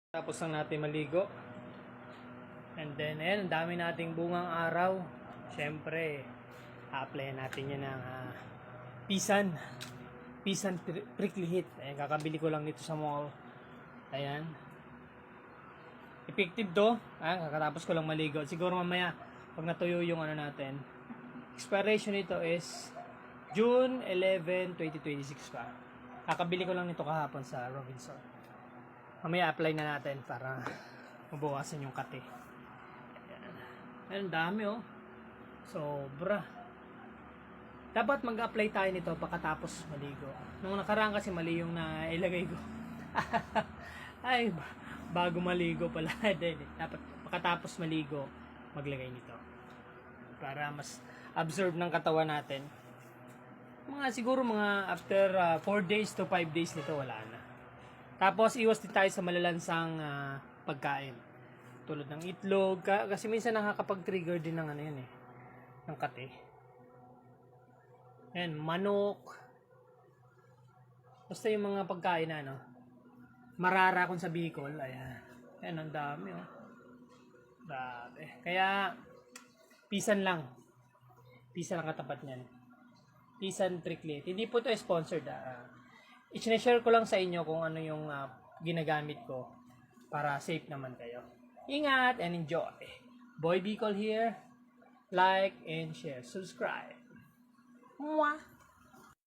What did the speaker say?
Tapos lang natin maligo. And then, ayan, ang dami nating bungang araw. Siyempre, a-apply natin yan ng Pisan. Pisan prickly heat. Ayan, kakabili ko lang dito sa mall. Ayan. Effective to. Ayan, kakatapos ko lang maligo. Siguro mamaya, pag natuyo yung ano natin. Expiration nito is June 11, 2026 pa. Kakabili ko lang nito kahapon sa Robinson. Mamaya apply na natin para mabawasan yung kate. Ayan. Ayan, dami oh. Sobra. Dapat mag-apply tayo nito pagkatapos maligo. Nung nakaraan kasi mali yung nailagay ko. Ay, bago maligo pala. Dapat pagkatapos maligo, maglagay nito. Para mas absorb ng katawan natin. Siguro mga after 4 days to 5 days nito, wala na. Tapos, iwas din tayo sa malalansang pagkain. Tulad ng itlog. Kasi minsan nakakapag-trigger din ng ano yan eh. Ng kate. Ayan, manok. Basta yung mga pagkain na ano. Marara kung sa Bicol. Ayan. Ayan, ang dami oh. Grabe. Kaya, pisan lang. Pisan lang katapat niyan. Pisan prickly. Hindi po ito sponsored i-share ko lang sa inyo kung ano yung ginagamit ko para safe naman kayo. Ingat and enjoy. Boy Bicol here. Like and share. Subscribe. Mwah!